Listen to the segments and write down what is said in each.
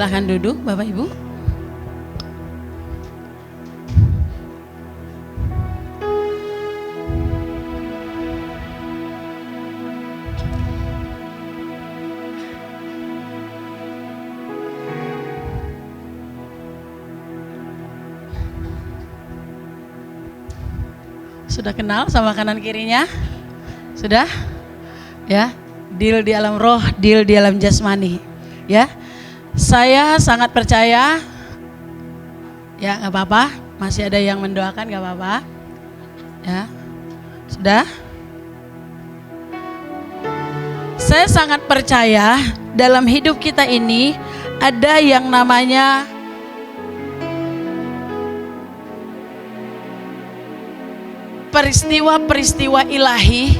Silahkan duduk Bapak Ibu. Sudah kenal sama kanan kirinya? Sudah? Ya, deal di alam roh, deal di alam jasmani. Ya, saya sangat percaya. Ya, nggak apa-apa. Masih ada yang mendoakan, nggak apa-apa. Ya, sudah. Saya sangat percaya dalam hidup kita ini ada yang namanya peristiwa-peristiwa ilahi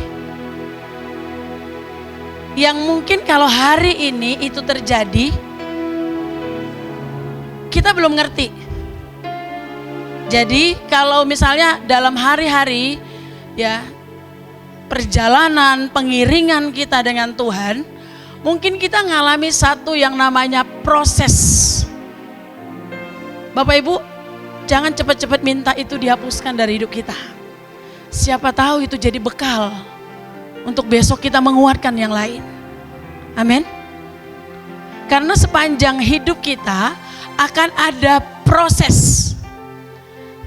yang mungkin kalau hari ini itu terjadi kita belum ngerti. Jadi kalau misalnya dalam hari-hari ya perjalanan pengiringan kita dengan Tuhan, mungkin kita ngalami satu yang namanya proses. Bapak Ibu, jangan cepat-cepat minta itu dihapuskan dari hidup kita. Siapa tahu itu jadi bekal untuk besok kita menguatkan yang lain. Amin. Karena sepanjang hidup kita akan ada proses.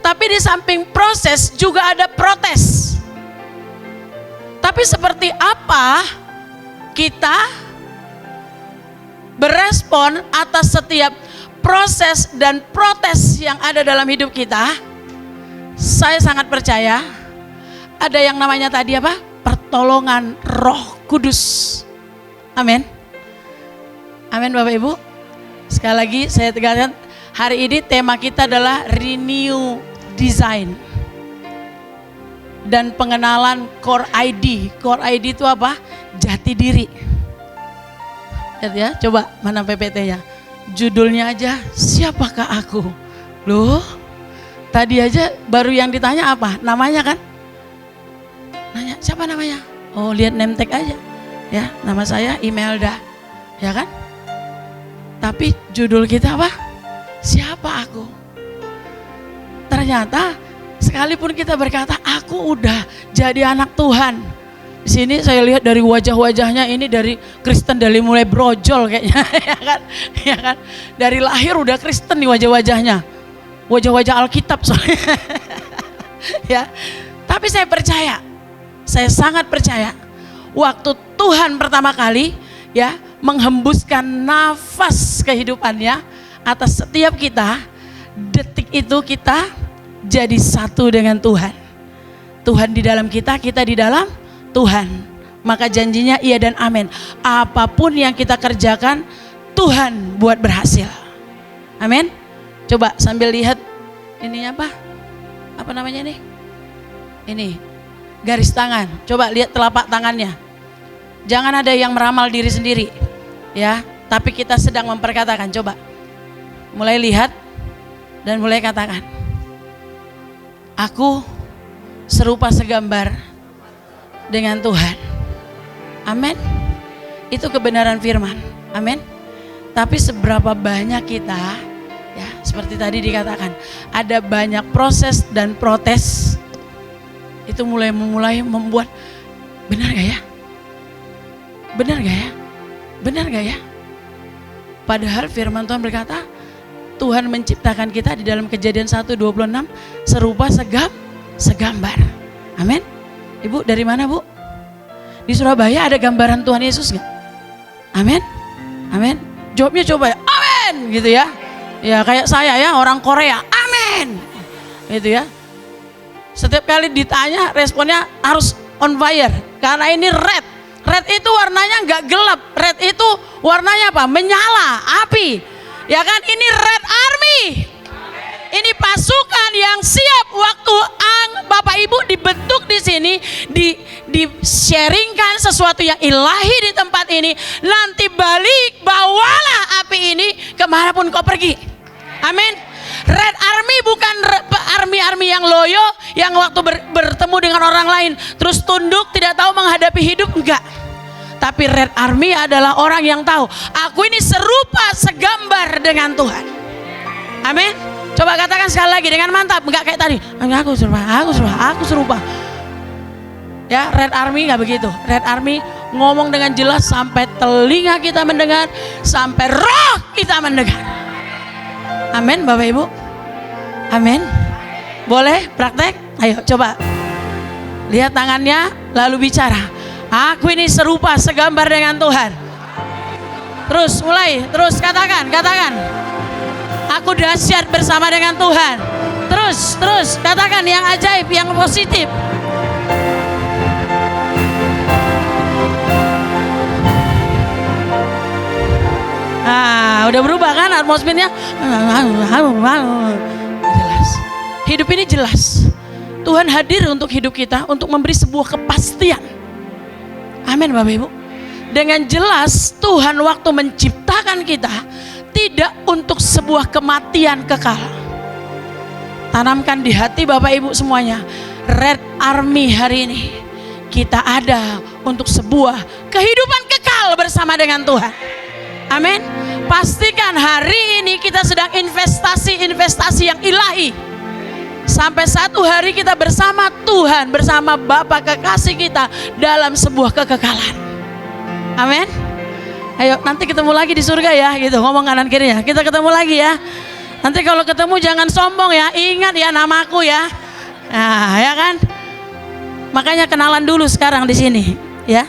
Tapi di samping proses juga ada protes. Tapi seperti apa kita berespon atas setiap proses dan protes yang ada dalam hidup kita, saya sangat percaya ada yang namanya tadi apa? Pertolongan Roh Kudus. Amin. Amin Bapak Ibu. Sekali lagi saya tegaskan, hari ini tema kita adalah Renew Design dan pengenalan Core ID. Core ID itu apa? Jati diri. Lihat ya, coba mana PPT-nya. Judulnya aja, siapakah aku? Loh, tadi aja baru yang ditanya apa? Namanya kan? Nanya, siapa namanya? Oh, lihat name tag aja. Ya, nama saya Imelda. Ya kan? Tapi judul kita apa? Siapa aku? Ternyata sekalipun kita berkata aku udah jadi anak Tuhan. Di sini saya lihat dari wajah-wajahnya ini dari Kristen dari mulai brojol kayaknya, ya kan? Ya kan? Dari lahir udah Kristen nih wajah-wajahnya. Wajah-wajah Alkitab soalnya. Ya. Tapi saya percaya, saya sangat percaya waktu Tuhan pertama kali ya menghembuskan nafas kehidupannya atas setiap kita, detik itu kita jadi satu dengan Tuhan. Tuhan di dalam kita, kita di dalam Tuhan. Maka janjinya iya dan amin. Apapun yang kita kerjakan, Tuhan buat berhasil. Amin. Coba sambil lihat ininya apa? Apa namanya nih? Ini garis tangan. Coba lihat telapak tangannya. Jangan ada yang meramal diri sendiri. Ya, tapi kita sedang memperkatakan. Coba mulai lihat dan mulai katakan. Aku serupa segambar dengan Tuhan. Amin. Itu kebenaran firman. Amin. Tapi seberapa banyak kita, ya seperti tadi dikatakan, ada banyak proses dan protes. Itu mulai membuat, benar gak ya? Benar gak ya? Benar gak ya? Padahal firman Tuhan berkata, Tuhan menciptakan kita di dalam Kejadian 1:26 serupa segambar. Amin. Ibu dari mana Bu? Di Surabaya ada gambaran Tuhan Yesus gak? Amin. Amin. Jawabnya coba ya, amin gitu ya. Ya kayak saya ya, orang Korea, amin. Gitu ya. Setiap kali ditanya responnya harus on fire. Karena ini red. Red itu warnanya nggak gelap. Red itu warnanya apa? Menyala, api. Ya kan, ini Red Army. Ini pasukan yang siap waktu Bapak Ibu dibentuk di sini, di-sharingkan sesuatu yang ilahi di tempat ini. Nanti balik, bawalah api ini kemanapun kau pergi. Amin. Red Army bukan army-army yang loyo, yang waktu bertemu dengan orang lain terus tunduk tidak tahu menghadapi hidup, enggak. Tapi Red Army adalah orang yang tahu, aku ini serupa segambar dengan Tuhan. Amin. Coba katakan sekali lagi dengan mantap, enggak kayak tadi. Aku serupa. Ya, Red Army enggak begitu. Red Army ngomong dengan jelas sampai telinga kita mendengar, sampai roh kita mendengar. Amin, Bapak Ibu. Amin. Boleh praktek? Ayo coba. Lihat tangannya lalu bicara. Aku ini serupa segambar dengan Tuhan. Terus mulai, terus katakan. Aku dahsyat bersama dengan Tuhan. Terus katakan yang ajaib, yang positif. Nah, udah berubah kan atmosfernya? Jelas. Hidup ini jelas. Tuhan hadir untuk hidup kita, untuk memberi sebuah kepastian. Amin, Bapak Ibu. Dengan jelas Tuhan waktu menciptakan kita tidak untuk sebuah kematian kekal. Tanamkan di hati Bapak Ibu semuanya, Red Army hari ini kita ada untuk sebuah kehidupan kekal bersama dengan Tuhan. Amin. Pastikan hari ini kita sedang investasi yang ilahi. Sampai satu hari kita bersama Tuhan, bersama Bapa kekasih kita dalam sebuah kekekalan. Amin. Ayo nanti ketemu lagi di surga ya, gitu. Ngomong kanan kiri ya. Kita ketemu lagi ya. Nanti kalau ketemu jangan sombong ya. Ingat ya namaku ya. Nah, ya kan? Makanya kenalan dulu sekarang di sini, ya.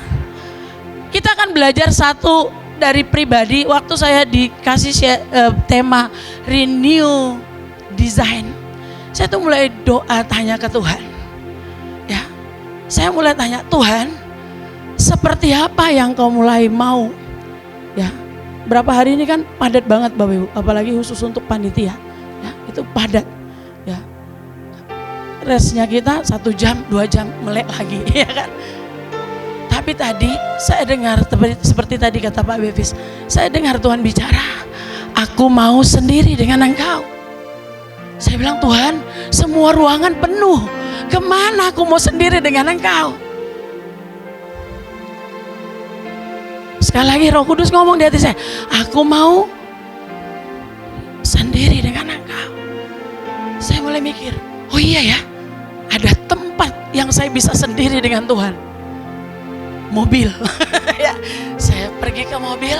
Kita akan belajar satu dari pribadi. Waktu saya dikasih tema Renew Design, saya tuh mulai doa tanya ke Tuhan. Ya, saya mulai tanya, Tuhan, seperti apa yang kau mulai mau? Ya, berapa hari ini kan padat banget Bapak Ibu, apalagi khusus untuk panitia. Ya, itu padat. Ya, resnya kita 1 jam, 2 jam melek lagi, ya kan? Tapi tadi saya dengar seperti tadi kata Pak Bevis, saya dengar Tuhan bicara, aku mau sendiri dengan Engkau. Saya bilang, Tuhan, semua ruangan penuh. Kemana aku mau sendiri dengan Engkau? Sekali lagi Roh Kudus ngomong di hati saya, aku mau sendiri dengan Engkau. Saya mulai mikir, oh iya ya, ada tempat yang saya bisa sendiri dengan Tuhan. Mobil. Ya, saya pergi ke mobil,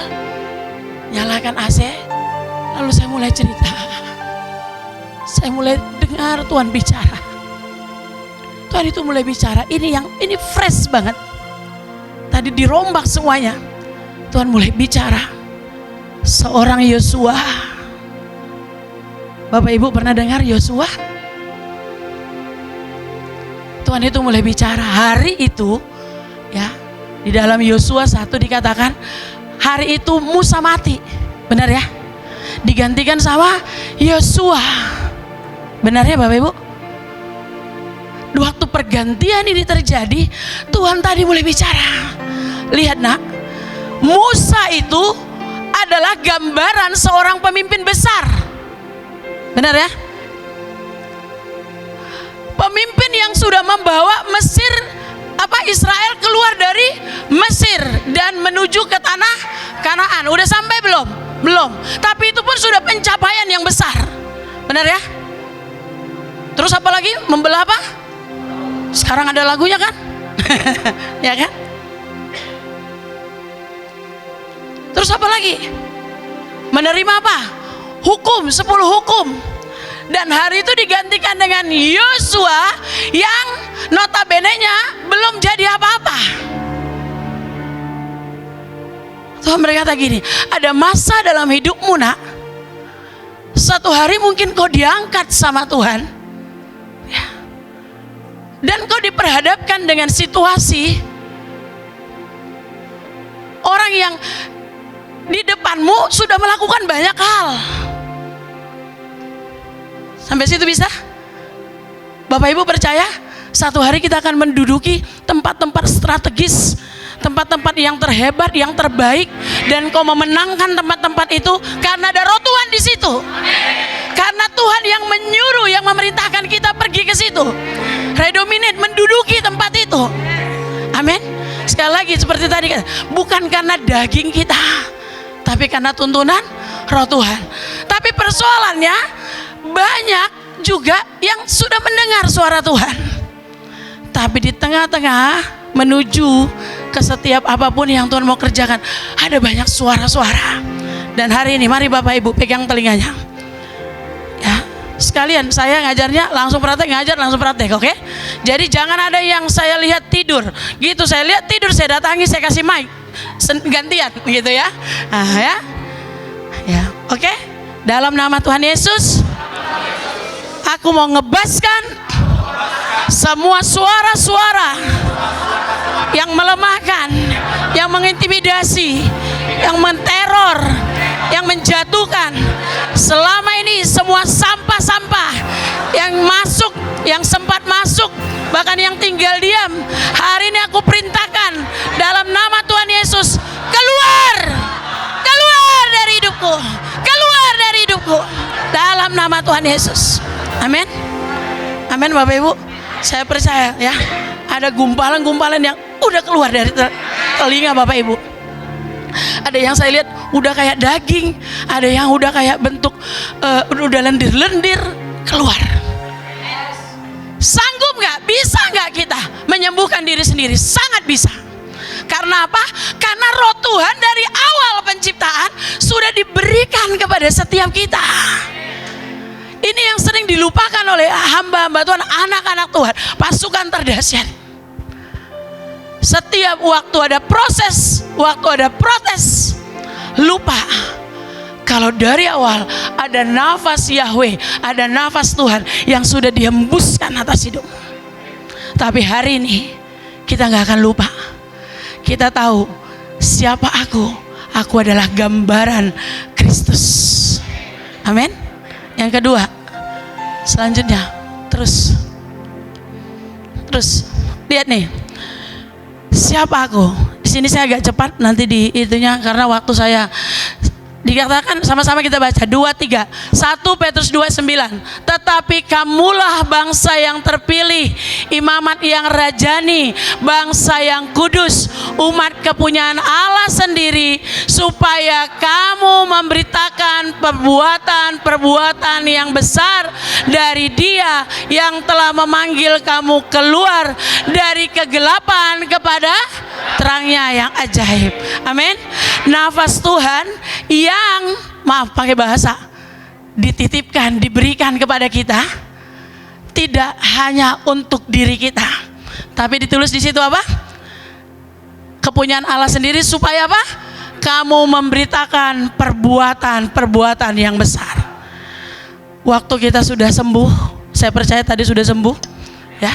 nyalakan AC, lalu saya mulai cerita. Saya mulai dengar Tuhan bicara. Tuhan itu mulai bicara. Ini fresh banget. Tadi dirombak semuanya. Tuhan mulai bicara. Seorang Yosua. Bapak Ibu pernah dengar Yosua? Tuhan itu mulai bicara. Hari itu, ya, di dalam Yosua 1 dikatakan, hari itu Musa mati. Benar ya? Digantikan sama Yosua. Benar ya Bapak Ibu? Waktu pergantian ini terjadi, Tuhan tadi mulai bicara. Lihat nak, Musa itu adalah gambaran seorang pemimpin besar. Benar ya? Pemimpin yang sudah membawa Israel keluar dari Mesir dan menuju ke tanah Kanaan. Udah sampai belum? Belum. Tapi itu pun sudah pencapaian yang besar. Benar ya? Terus apa lagi? Membelah apa? Sekarang ada lagunya kan? Ya kan? Terus apa lagi? Menerima apa? Hukum, 10 hukum. Dan hari itu digantikan dengan Yosua yang notabene-nya belum jadi apa-apa. Tuhan berkata gini, ada masa dalam hidupmu nak, satu hari mungkin kau diangkat sama Tuhan, ya. Dan kau diperhadapkan dengan situasi orang yang di depanmu sudah melakukan banyak hal. Sampai situ bisa? Bapak Ibu percaya satu hari kita akan menduduki tempat-tempat strategis, tempat-tempat yang terhebat, yang terbaik, dan kau memenangkan tempat-tempat itu karena ada Roh Tuhan di situ. Karena Tuhan yang menyuruh, yang memerintahkan kita pergi ke situ. Redominate, menduduki tempat itu. Amin. Sekali lagi lagi seperti tadi kan, bukan karena daging kita, tapi karena tuntunan Roh Tuhan. Tapi persoalannya banyak juga yang sudah mendengar suara Tuhan, tapi di tengah-tengah menuju ke setiap apapun yang Tuhan mau kerjakan, ada banyak suara-suara. Dan hari ini mari Bapak Ibu pegang telinganya. Ya, sekalian saya ngajarnya langsung praktek, ngajar langsung praktek, oke? Jadi jangan ada yang saya lihat tidur, gitu saya lihat tidur saya datangi, saya kasih mic gantian, gitu ya. Nah, ya, oke? Dalam nama Tuhan Yesus, aku mau ngebaskan semua suara-suara yang melemahkan, yang mengintimidasi, yang menteror, yang menjatuhkan. Selama ini semua sampah-sampah yang masuk, yang sempat masuk, bahkan yang tinggal diam, hari ini aku perintahkan dalam nama Tuhan Yesus, keluar, keluar dari hidupku, keluar dari hidupku, dalam nama Tuhan Yesus. Amin. Amin Bapak Ibu. Saya percaya ya, ada gumpalan-gumpalan yang udah keluar dari telinga Bapak Ibu. Ada yang saya lihat udah kayak daging, ada yang udah kayak bentuk udah lendir-lendir keluar. Sanggup nggak? Bisa nggak kita menyembuhkan diri sendiri? Sangat bisa. Karena apa? Karena Roh Tuhan dari awal penciptaan sudah diberikan kepada setiap kita. Ini yang sering dilupakan oleh hamba-hamba Tuhan, anak-anak Tuhan, pasukan terdahsyat. Setiap waktu ada proses, waktu ada protes, lupa kalau dari awal ada nafas Yahweh, ada nafas Tuhan yang sudah dihembuskan atas hidup. Tapi hari ini kita gak akan lupa. Kita tahu siapa aku adalah gambaran Kristus. Amin. Yang kedua, selanjutnya terus lihat nih, siapa aku? Di sini saya agak cepat nanti di itunya karena waktu saya. Dikatakan sama-sama kita baca 2-3. 1 Petrus 2:9. Tetapi kamulah bangsa yang terpilih, imamat yang rajani, bangsa yang kudus, umat kepunyaan Allah sendiri, supaya kamu memberitakan perbuatan-perbuatan yang besar dari Dia yang telah memanggil kamu keluar dari kegelapan kepada terangnya yang ajaib. Amin. Nafas Tuhan yang pakai bahasa dititipkan, diberikan kepada kita, tidak hanya untuk diri kita, tapi ditulis di situ apa? Kepunyaan Allah sendiri, supaya apa? Kamu memberitakan perbuatan-perbuatan yang besar. Waktu kita sudah sembuh, saya percaya tadi sudah sembuh, ya.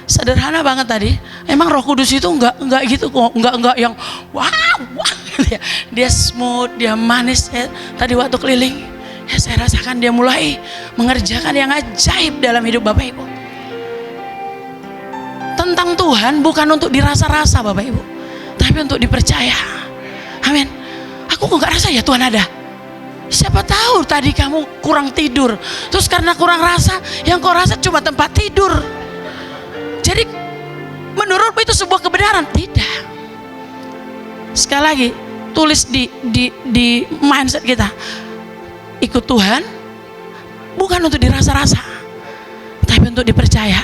Sederhana banget tadi. Emang Roh Kudus itu enggak gitu kok, enggak yang wah, dia smooth, dia manis. Tadi waktu keliling, ya saya rasakan dia mulai mengerjakan yang ajaib dalam hidup Bapak Ibu. Tentang Tuhan bukan untuk dirasa-rasa Bapak Ibu, tapi untuk dipercaya. Amin. Aku kok enggak rasa ya Tuhan ada. Siapa tahu tadi kamu kurang tidur, terus karena kurang rasa, yang kau rasa cuma tempat tidur. Jadi menurutmu itu sebuah kebenaran? Tidak. Sekali lagi, tulis di mindset kita, ikut Tuhan bukan untuk dirasa-rasa, tapi untuk dipercaya.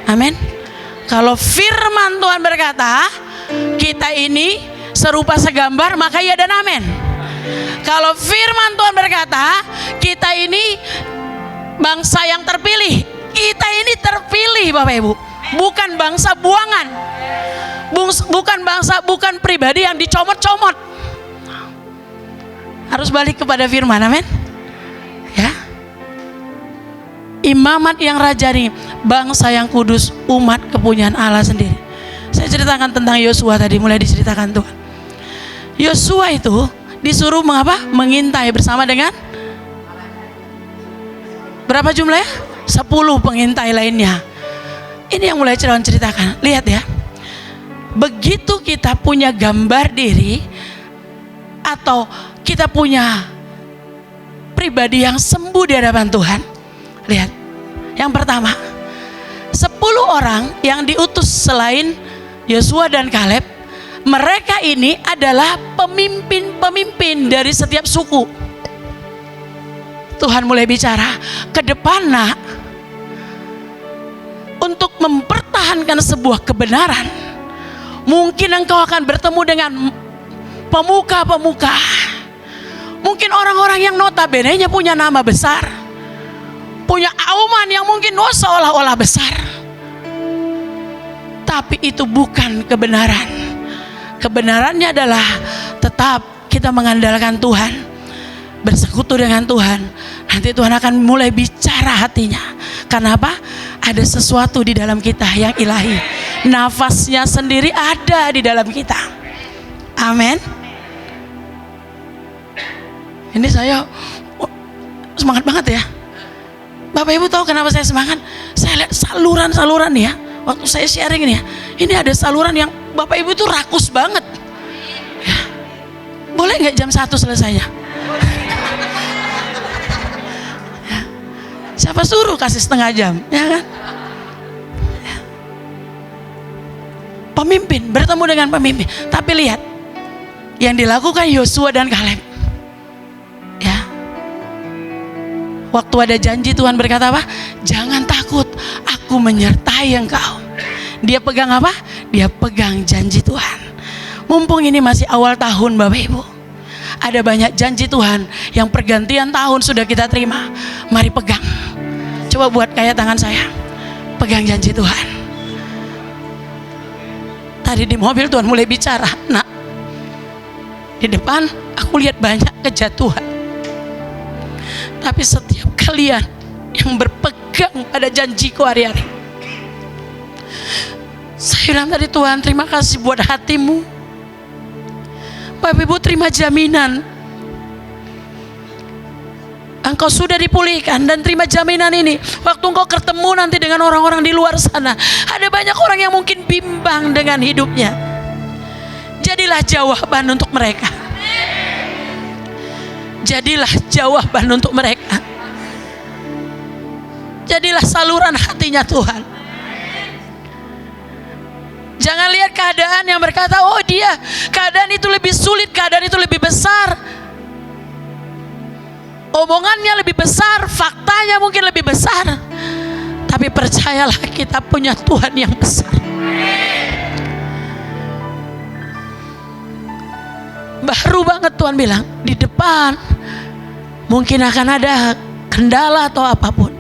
Amin. Kalau firman Tuhan berkata kita ini serupa segambar, maka iya dan amin. Kalau firman Tuhan berkata kita ini bangsa yang terpilih, kita ini terpilih Bapak Ibu, bukan bangsa buangan, bukan pribadi yang dicomot-comot. Harus balik kepada firman, amin. Ya, imamat yang rajani, bangsa yang kudus, umat kepunyaan Allah sendiri. Saya ceritakan tentang Yosua tadi, mulai diceritakan Tuhan. Yosua itu disuruh mengapa? Mengintai bersama dengan berapa jumlahnya? 10 pengintai lainnya. Ini yang mulai ceritakan. Lihat ya, begitu kita punya gambar diri atau kita punya pribadi yang sembuh di hadapan Tuhan. Lihat, yang pertama, 10 orang yang diutus selain Yosua dan Kaleb, Mereka ini adalah pemimpin-pemimpin dari setiap suku. Tuhan mulai bicara, ke depan nak, untuk mempertahankan sebuah kebenaran, mungkin engkau akan bertemu dengan pemuka-pemuka, mungkin orang-orang yang notabene-nya punya nama besar, punya auman yang mungkin seolah-olah besar, tapi itu bukan kebenaran. Kebenarannya adalah tetap kita mengandalkan Tuhan, bersekutu dengan Tuhan. Nanti Tuhan akan mulai bicara hatinya. Karena apa? Ada sesuatu di dalam kita yang ilahi. Nafasnya sendiri ada di dalam kita. Amin. Ini saya semangat banget ya. Bapak Ibu tahu kenapa saya semangat? Saya lihat saluran-saluran ya. Waktu saya sharing ini ya, ini ada saluran yang Bapak Ibu itu rakus banget ya. Boleh nggak jam 1 selesainya? Ya. Siapa suruh kasih setengah jam, ya kan? Ya. Pemimpin, bertemu dengan pemimpin. Tapi lihat yang dilakukan Yosua dan Kaleb ya. Waktu ada janji, Tuhan berkata apa? Jangan takut, aku menyertai engkau. Dia pegang apa? Dia pegang janji Tuhan. Mumpung ini masih awal tahun Bapak Ibu, ada banyak janji Tuhan yang pergantian tahun sudah kita terima. Mari pegang. Coba buat kayak tangan saya, pegang janji Tuhan. Tadi di mobil Tuhan mulai bicara, nak, di depan aku lihat banyak kejatuhan, tapi setiap kalian yang berpegang pada janjiku hari-hari, saya bilang tadi, Tuhan terima kasih buat hatimu. Bapak Ibu terima jaminan, engkau sudah dipulihkan, dan terima jaminan ini. Waktu engkau ketemu nanti dengan orang-orang di luar sana, ada banyak orang yang mungkin bimbang dengan hidupnya. Jadilah jawaban untuk mereka. Jadilah jawaban untuk mereka. Jadilah saluran hatinya Tuhan. Jangan lihat keadaan yang berkata, oh dia, keadaan itu lebih sulit, keadaan itu lebih besar, omongannya lebih besar, faktanya mungkin lebih besar. Tapi percayalah, kita punya Tuhan yang besar. Baru banget Tuhan bilang, di depan mungkin akan ada kendala atau apapun,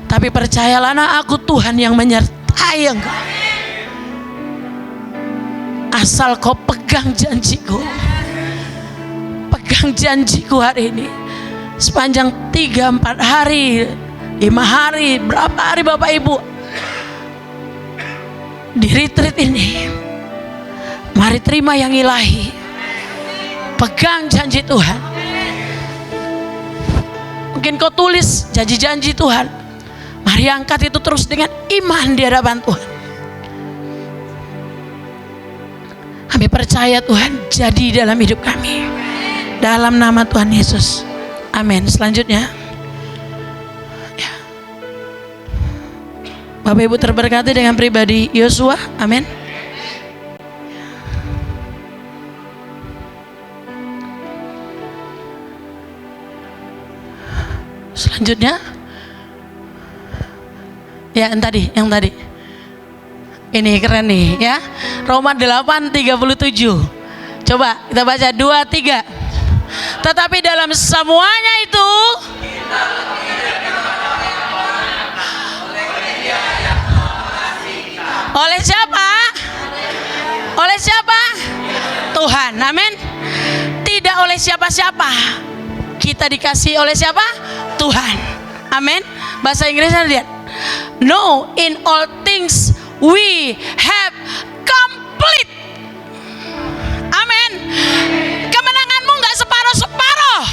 tapi percayalah, nah, aku Tuhan yang menyertai engkau. Asal kau pegang janjiku. Pegang janjiku hari ini. Sepanjang 3-4 hari, 5 hari, berapa hari Bapak Ibu di retreat ini, mari terima yang ilahi. Pegang janji Tuhan. Mungkin kau tulis janji-janji Tuhan, mari angkat itu terus dengan iman di hadapan Tuhan. Kami percaya Tuhan jadi dalam hidup kami, dalam nama Tuhan Yesus, amin. Selanjutnya ya. Bapak Ibu terberkati dengan pribadi Yosua, amin. Selanjutnya ya, yang tadi ini keren nih ya, Roma 8:37. Coba kita baca 2-3. Tetapi dalam semuanya itu oleh siapa? Oleh siapa? Tuhan, amin. Tidak oleh siapa-siapa. Kita dikasih oleh siapa? Tuhan, amin. Bahasa Inggrisnya lihat, no, in all things we have complete. Amin. Kemenanganmu gak separuh-separuh.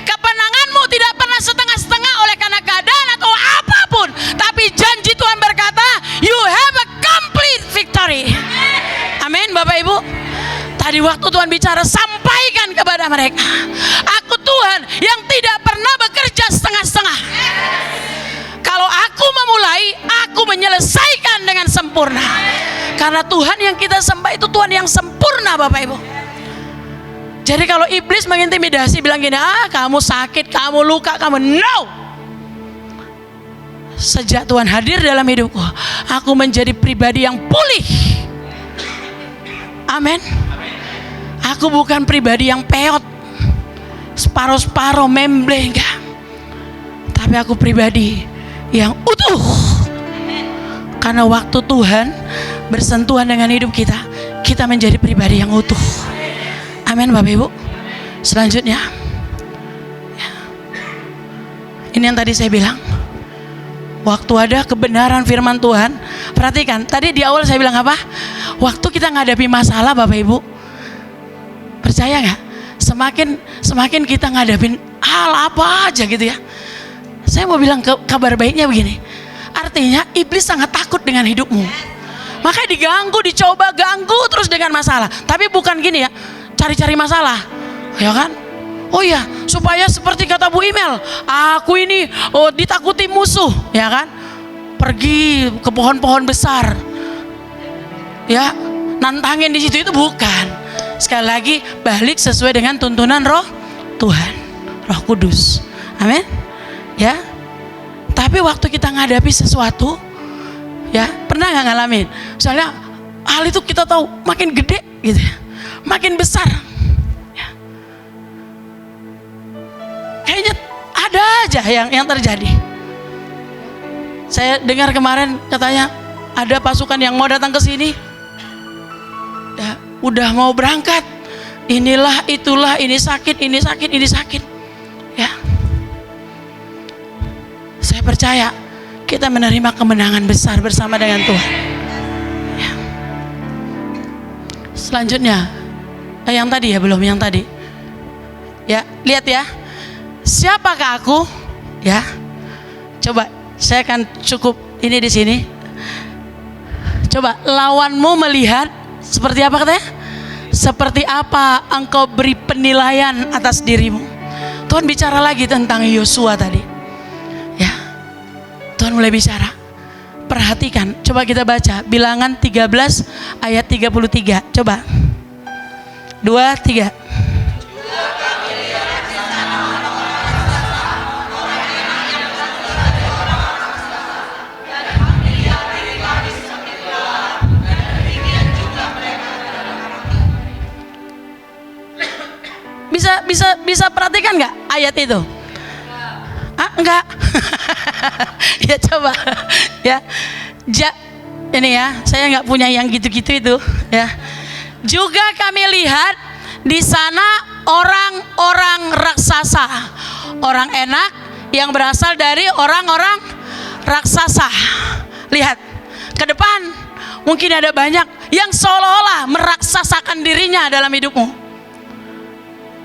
Kemenanganmu tidak pernah setengah-setengah oleh karena keadaan atau apapun. Tapi janji Tuhan berkata, you have a complete victory. Amin Bapak Ibu. Tadi waktu Tuhan bicara, sampaikan kepada mereka, aku Tuhan yang tidak pernah bekerja setengah-setengah. Kalau aku memulai, aku menyelesaikan dengan sempurna. Karena Tuhan yang kita sembah itu Tuhan yang sempurna, Bapak Ibu. Jadi kalau iblis mengintimidasi, bilang gini, kamu sakit, kamu luka, kamu, no. Sejak Tuhan hadir dalam hidupku, aku menjadi pribadi yang pulih. Amin. Aku bukan pribadi yang peot, separuh-separuh, memble, enggak. Tapi aku pribadi yang utuh. Karena waktu Tuhan bersentuhan dengan hidup kita, kita menjadi pribadi yang utuh. Amin, Bapak Ibu. Selanjutnya, ini yang tadi saya bilang, waktu ada kebenaran firman Tuhan. Perhatikan, tadi di awal saya bilang apa? Waktu kita menghadapi masalah, Bapak Ibu, percaya gak? Semakin kita ngadapin hal apa aja gitu ya. Saya mau bilang kabar baiknya begini. Artinya iblis sangat takut dengan hidupmu. Makanya diganggu, dicoba ganggu terus dengan masalah. Tapi bukan gini ya, cari-cari masalah, ya kan? Oh ya, supaya seperti kata Bu Imel, aku ini ditakuti musuh, ya kan? Pergi ke pohon-pohon besar, ya, nantangin di situ, itu bukan. Sekali lagi balik sesuai dengan tuntunan Roh Tuhan, Roh Kudus. Amin. Ya. Tapi waktu kita ngadapi sesuatu, ya, pernah nggak ngalamin? Misalnya hal itu kita tahu makin gede gitu ya, makin besar. Ya. Kayaknya ada aja yang terjadi. Saya dengar kemarin katanya ada pasukan yang mau datang ke sini. Ya, udah mau berangkat. Inilah, itulah, ini sakit, ini sakit, ini sakit. Ya. Saya percaya kita menerima kemenangan besar bersama dengan Tuhan. Ya. Selanjutnya, yang tadi ya, belum yang tadi. Ya, lihat ya. Siapakah aku? Ya. Coba, saya akan cukup ini di sini. Coba, lawanmu melihat seperti apa katanya? Seperti apa engkau beri penilaian atas dirimu. Tuhan bicara lagi tentang Yosua tadi. Ya, Tuhan mulai bicara. Perhatikan, coba kita baca Bilangan 13 ayat 33. Coba 2, 3. Bisa perhatikan nggak ayat itu? Enggak. Ya coba ya. Ini ya, saya nggak punya yang gitu-gitu itu ya. Juga kami lihat di sana orang-orang raksasa, orang enak yang berasal dari orang-orang raksasa. Lihat ke depan, mungkin ada banyak yang seolah-olah meraksasakan dirinya dalam hidupmu.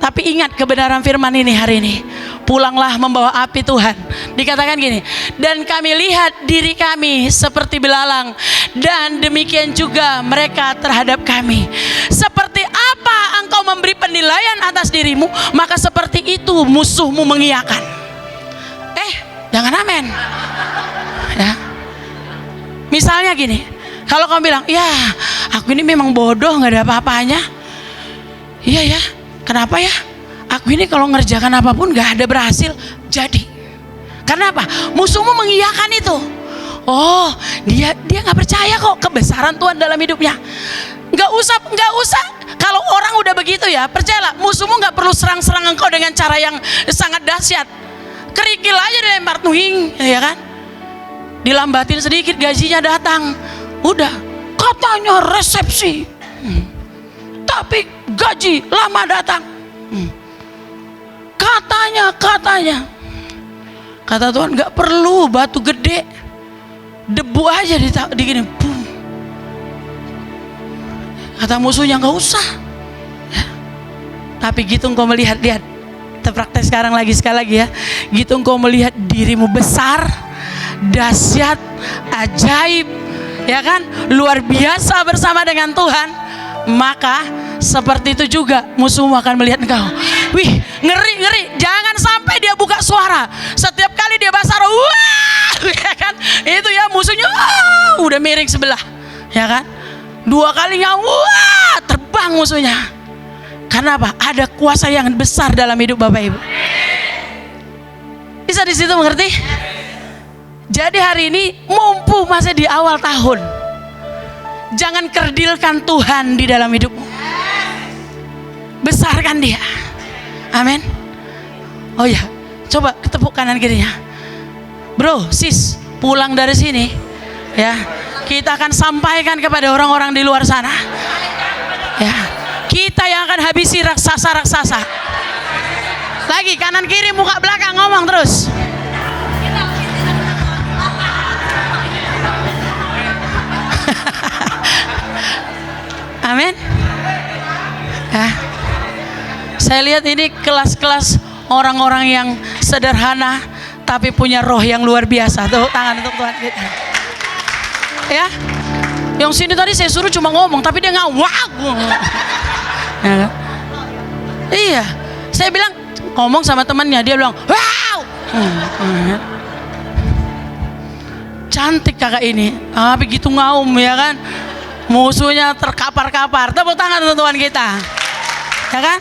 Tapi ingat kebenaran firman ini hari ini. Pulanglah membawa api Tuhan. Dikatakan gini, dan kami lihat diri kami seperti belalang, dan demikian juga mereka terhadap kami. Seperti apa engkau memberi penilaian atas dirimu, maka seperti itu musuhmu mengiyakan. Jangan amin. Ya. Misalnya gini, kalau kamu bilang, ya aku ini memang bodoh, gak ada apa-apanya. Iya ya, kenapa ya? Aku ini kalau ngerjakan apapun gak ada berhasil. Jadi, karena apa? Musuhmu mengiyakan itu. Oh, dia gak percaya kok kebesaran Tuhan dalam hidupnya. Gak usah. Kalau orang udah begitu ya, percayalah, musuhmu gak perlu serang-serang engkau dengan cara yang sangat dahsyat. Kerikil aja dilempar tuhing, ya kan? Dilambatin sedikit, gajinya datang. Udah, katanya resepsi, tapi gaji lama datang. Katanya kata Tuhan, gak perlu batu gede, debu aja di gini, boom. Kata musuhnya gak usah ya. Tapi gitu engkau melihat, lihat, kita praktek sekarang lagi, sekali lagi ya. Gitu engkau melihat dirimu besar, dahsyat, ajaib, ya kan, luar biasa bersama dengan Tuhan, maka seperti itu juga musuhmu akan melihat engkau. Wih, ngeri. Jangan sampai dia buka suara. Setiap kali dia bahasa roh, wah, ya kan? Itu ya musuhnya udah miring sebelah, ya kan? 2 kalinya, wah, terbang musuhnya. Karena apa? Ada kuasa yang besar dalam hidup Bapak Ibu. Bisa di situ mengerti? Jadi hari ini mumpung masih di awal tahun, jangan kerdilkan Tuhan di dalam hidupmu. Besarkan Dia. Amin. Oh ya, coba ketepuk kanan kirinya. Bro, sis, pulang dari sini ya, kita akan sampaikan kepada orang-orang di luar sana ya, kita yang akan habisi raksasa-raksasa. Lagi kanan kiri muka belakang ngomong terus. Amin ya. Saya lihat ini kelas-kelas orang-orang yang sederhana tapi punya roh yang luar biasa. Tepuk tangan untuk Tuhan kita. Ya, yang sini tadi saya suruh cuma ngomong, tapi dia ngawak. Ya. Iya, saya bilang ngomong sama temannya, dia bilang, wow. Cantik kakak ini, begitu ngaum ya kan. Musuhnya terkapar-kapar. Tepuk tangan untuk Tuhan kita. Ya kan?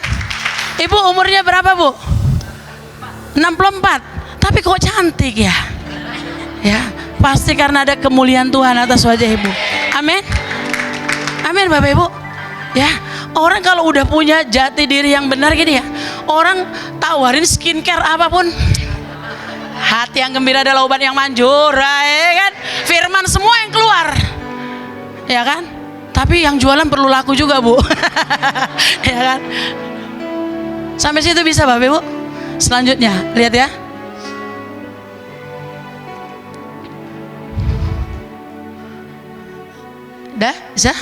Ibu umurnya berapa, Bu? 64. Tapi kok cantik ya? Ya, pasti karena ada kemuliaan Tuhan atas wajah Ibu. Amin. Amin Bapak Ibu. Ya, orang kalau udah punya jati diri yang benar gini ya, orang tawarin skincare apapun, hati yang gembira adalah obat yang manjur, ya kan? Firman semua yang keluar. Ya kan? Tapi yang jualan perlu laku juga, Bu. Ya kan? Sampai situ bisa Bapak Ibu? Selanjutnya, lihat ya. Udah? Bisa?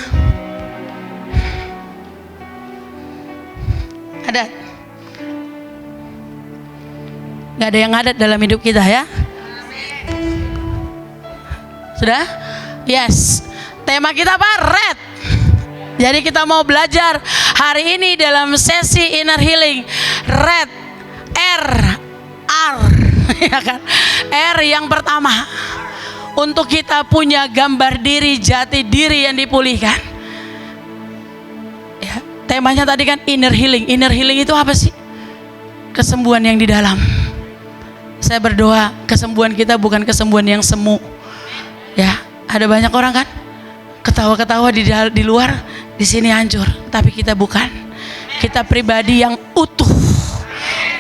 Adat. Gak ada yang adat dalam hidup kita ya. Sudah? Yes. Tema kita apa? Red. Jadi kita mau belajar hari ini dalam sesi inner healing. Red. R. Ya kan? R yang pertama. Untuk kita punya gambar diri, jati diri yang dipulihkan. Ya, temanya tadi kan inner healing. Inner healing itu apa sih? Kesembuhan yang di dalam. Saya berdoa kesembuhan kita bukan kesembuhan yang semu. Ya, ada banyak orang kan ketawa-ketawa di luar, di sini hancur, tapi kita bukan. Kita pribadi yang utuh.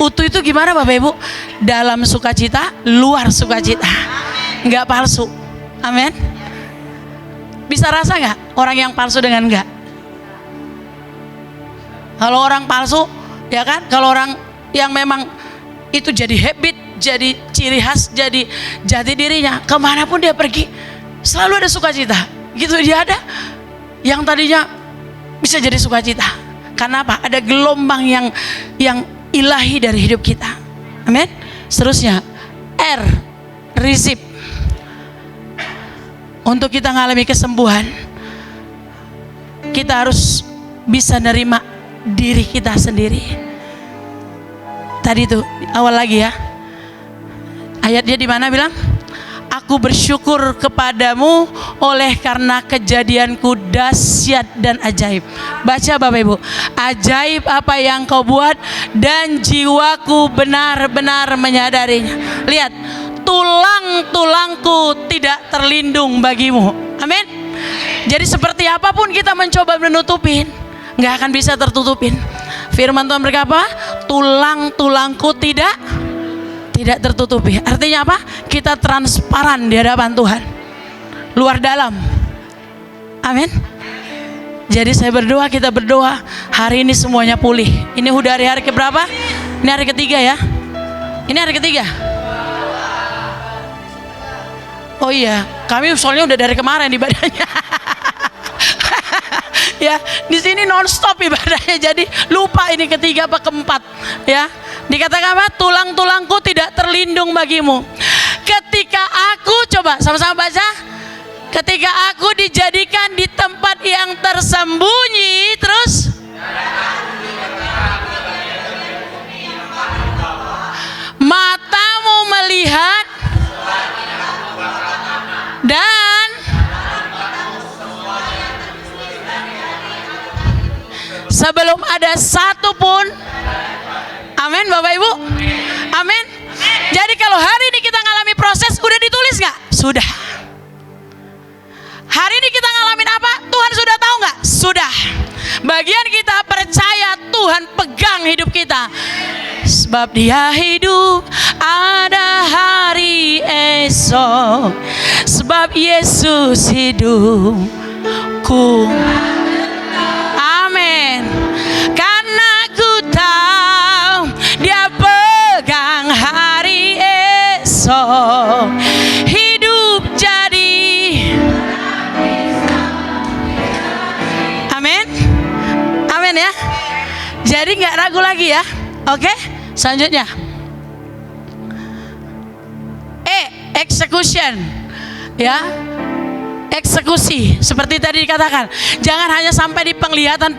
Utuh itu gimana Bapak Ibu? Dalam sukacita, luar sukacita. Enggak palsu. Amin. Bisa rasa nggak orang yang palsu dengan enggak? Kalau orang palsu, ya kan? Kalau orang yang memang itu jadi habit, jadi ciri khas, jadi jati dirinya, kemanapun dia pergi selalu ada sukacita. Gitu dia ada. Yang tadinya bisa jadi sukacita. Karena apa? Ada gelombang yang ilahi dari hidup kita. Amin. Seterusnya R, receive. Untuk kita mengalami kesembuhan, kita harus bisa nerima diri kita sendiri. Tadi itu awal lagi ya. Ayatnya di mana bilang? Aku bersyukur kepadamu oleh karena kejadianku dahsyat dan ajaib. Baca Bapak Ibu. Ajaib apa yang kau buat dan jiwaku benar-benar menyadarinya. Lihat, tulang-tulangku tidak terlindung bagimu. Amin. Jadi seperti apapun kita mencoba menutupin, nggak akan bisa tertutupin. Firman Tuhan berkata, tulang-tulangku tidak tertutupi. Artinya apa? Kita transparan di hadapan Tuhan, luar dalam. Amin. Jadi saya berdoa, kita berdoa hari ini semuanya pulih. Ini udah hari keberapa? Ini hari ketiga ya. Ini hari ketiga. Oh iya, kami soalnya udah dari kemarin ibadahnya. Ya, di sini nonstop ibadahnya, jadi lupa ini ketiga apa keempat. Ya, dikatakan apa? Tulang-tulangku tidak terlindung bagimu. Ketika aku, coba sama-sama baca. Ketika aku dijadikan di tempat yang tersembunyi, terus matamu melihat dan sebelum ada satu pun. Amin Bapak Ibu. Amin. Jadi kalau hari ini kita ngalami proses, udah ditulis nggak? Sudah. Hari ini kita ngalamin apa? Tuhan sudah tahu nggak? Sudah. Bagian kita percaya Tuhan pegang hidup kita. Sebab Dia hidup, ada hari esok. Sebab Yesus hidupku. Amin. Karena ku tahu Dia pegang hari esok. Hidup jadi. Amin. Amin ya. Jadi nggak ragu lagi ya. Oke, selanjutnya execution ya, eksekusi seperti tadi dikatakan. Jangan hanya sampai di penglihatan,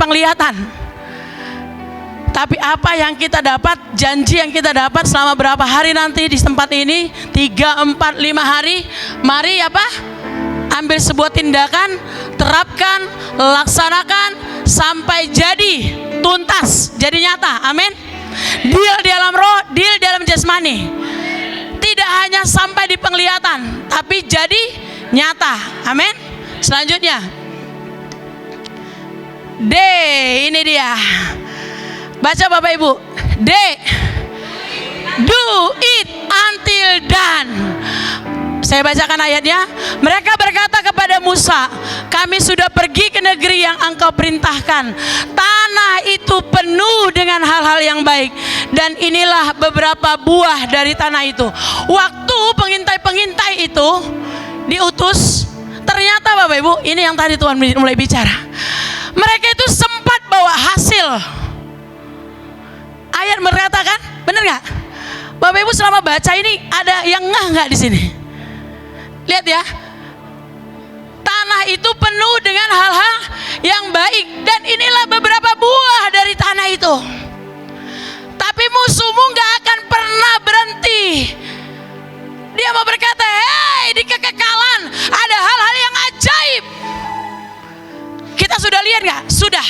tapi apa yang kita dapat, janji yang kita dapat selama berapa hari nanti di tempat ini, 3, 4, 5 hari. Mari apa? Ambil sebuah tindakan, terapkan, laksanakan sampai jadi tuntas, jadi nyata. Amin. Deal di dalam roh, deal dalam jasmani. Tidak hanya sampai di penglihatan, tapi jadi nyata. Amin. Selanjutnya D, ini dia. Baca Bapak Ibu. D, do it until done. Saya bacakan ayatnya. Mereka berkata kepada Musa, kami sudah pergi ke negeri yang engkau perintahkan. Tanah itu penuh dengan hal-hal yang baik. Dan inilah beberapa buah dari tanah itu. Waktu pengintai-pengintai itu diutus, ternyata Bapak Ibu, ini yang tadi Tuhan mulai bicara. Mereka itu sempat bawa hasil. Ayat berkata kan, benar nggak? Bapak Ibu selama baca ini ada yang nggak di sini? Lihat ya, tanah itu penuh dengan hal-hal yang baik. Dan inilah beberapa buah dari tanah itu. Tapi musuhmu gak akan pernah berhenti. Dia mau berkata, hei, di kekekalan ada hal-hal yang ajaib. Kita sudah lihat gak? Sudah.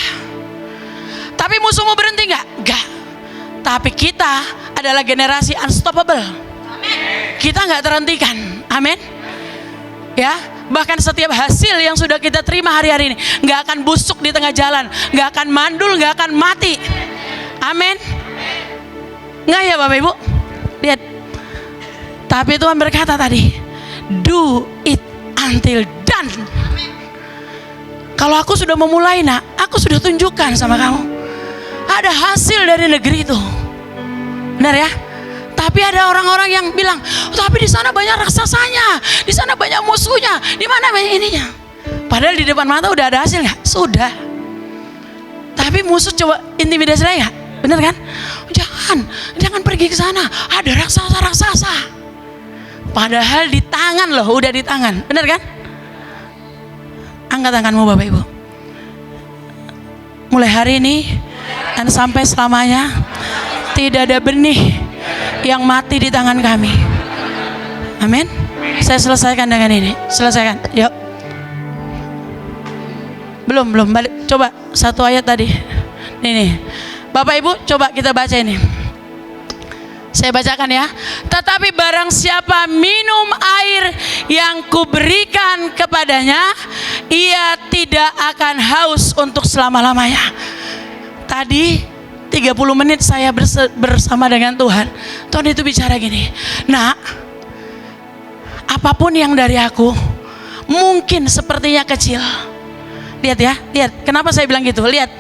Tapi musuhmu berhenti gak? Gak. Tapi kita adalah generasi unstoppable. Kita gak terhentikan. Amin. Ya, bahkan setiap hasil yang sudah kita terima hari-hari ini gak akan busuk di tengah jalan, gak akan mandul, gak akan mati. Amin. Nggak ya Bapak Ibu? Lihat. Tapi Tuhan berkata tadi, do it until done. Kalau aku sudah memulai, nak, aku sudah tunjukkan sama kamu. Ada hasil dari negeri itu. Benar ya? Tapi ada orang-orang yang bilang, tapi di sana banyak raksasanya, di sana banyak musuhnya, di mana banyak ininya. Padahal di depan mata udah ada hasil nggak? Sudah. Tapi musuh coba intimidasi lagi nggak? Bener kan? Jangan pergi ke sana, ada raksasa. Padahal di tangan loh, udah di tangan. Bener kan? Angkat tanganmu Bapak Ibu. Mulai hari ini dan sampai selamanya tidak ada benih yang mati di tangan kami. Amin. Saya selesaikan dengan ini. Selesaikan. Yuk. Belum. Balik. Coba satu ayat tadi. Ini. Bapak Ibu, coba kita baca ini. Saya bacakan ya. Tetapi barang siapa minum air yang kuberikan kepadanya, ia tidak akan haus untuk selama-lamanya. Tadi 30 menit saya bersama dengan Tuhan. Tuhan itu bicara gini, nak, apapun yang dari aku mungkin sepertinya kecil. Lihat ya, lihat. Kenapa saya bilang gitu? Lihat.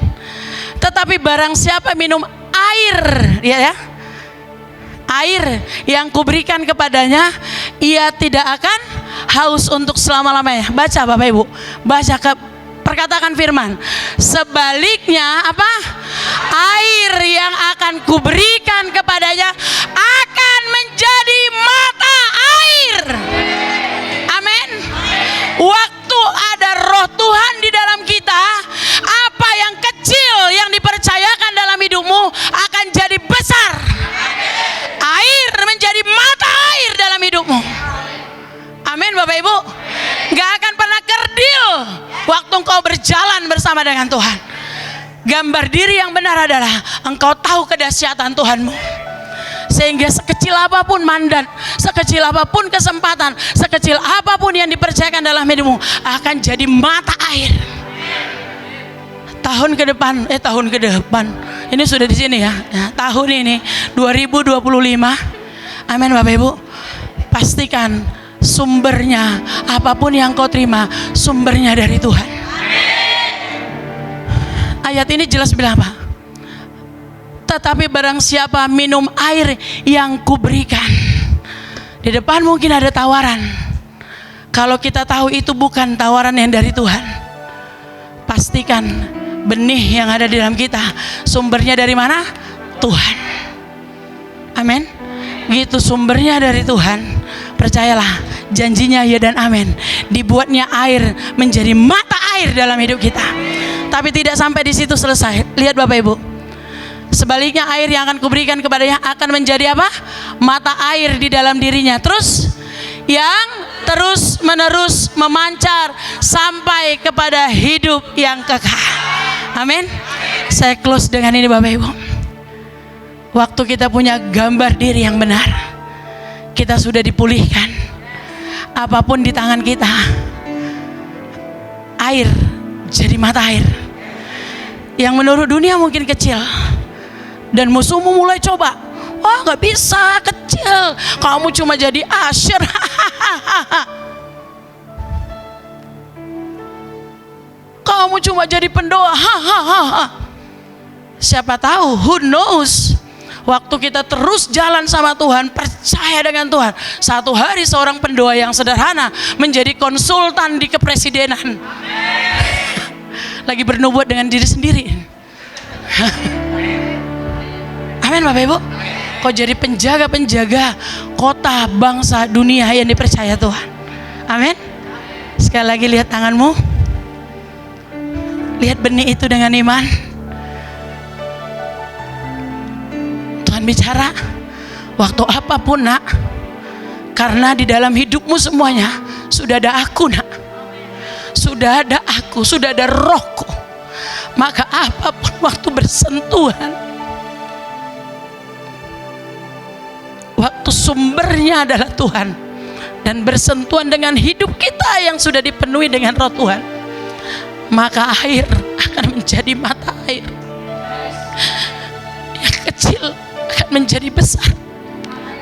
Tetapi barang siapa minum air, ya, air yang kuberikan kepadanya, ia tidak akan haus untuk selama-lamanya. Baca Bapak Ibu, baca perkatakan firman. Sebaliknya apa? Air yang akan kuberikan kepadanya akan menjadi mata air. Amin. Waktu ada roh Tuhan di dalam kita, apa yang kecil yang dipercayakan dalam hidupmu akan jadi besar. Air menjadi mata air dalam hidupmu. Amin Bapak Ibu. Gak akan pernah kerdil waktu engkau berjalan bersama dengan Tuhan. Gambar diri yang benar adalah engkau tahu kedahsyatan Tuhanmu, sehingga sekecil apapun mandat, sekecil apapun kesempatan, sekecil apapun yang dipercayakan dalam hidupmu akan jadi mata air. Tahun ke depan ini sudah di sini ya, tahun ini 2025, amin Bapak Ibu, pastikan sumbernya apapun yang kau terima, sumbernya dari Tuhan. Ayat ini jelas bilang apa? Tetapi barang siapa minum air yang kuberikan. Di depan mungkin ada tawaran. Kalau kita tahu itu bukan tawaran yang dari Tuhan, pastikan benih yang ada di dalam kita sumbernya dari mana? Tuhan. Amin. Gitu, sumbernya dari Tuhan. Percayalah, janjinya ya dan amin. Dibuatnya air menjadi mata air dalam hidup kita. Tapi tidak sampai di situ selesai. Lihat Bapak Ibu, sebaliknya air yang akan kuberikan kepadanya akan menjadi apa? Mata air di dalam dirinya. Terus yang terus menerus memancar sampai kepada hidup yang kekal. Amin. Saya close dengan ini Bapak Ibu. Waktu kita punya gambar diri yang benar, kita sudah dipulihkan. Apapun di tangan kita, air jadi mata air yang menurut dunia mungkin kecil, dan musuhmu mulai coba, wah gak bisa, kecil, kamu cuma jadi Asher. Kamu cuma jadi pendoa. Siapa tahu, who knows, waktu kita terus jalan sama Tuhan, percaya dengan Tuhan, satu hari seorang pendoa yang sederhana menjadi konsultan di kepresidenan. Lagi bernubuat dengan diri sendiri. Amin Bapak Ibu. Kau jadi penjaga-penjaga kota, bangsa, dunia yang dipercaya Tuhan. Amin. Sekali lagi lihat tanganmu, lihat benih itu dengan iman. Tuhan bicara, waktu apapun nak, karena di dalam hidupmu semuanya sudah ada aku nak, sudah ada aku, sudah ada rohku. Maka apapun waktu bersentuhan, waktu sumbernya adalah Tuhan, dan bersentuhan dengan hidup kita yang sudah dipenuhi dengan roh Tuhan, maka air akan menjadi mata air. Yang kecil akan menjadi besar.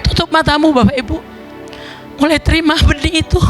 Tutup matamu Bapak Ibu, mulai terima benih itu.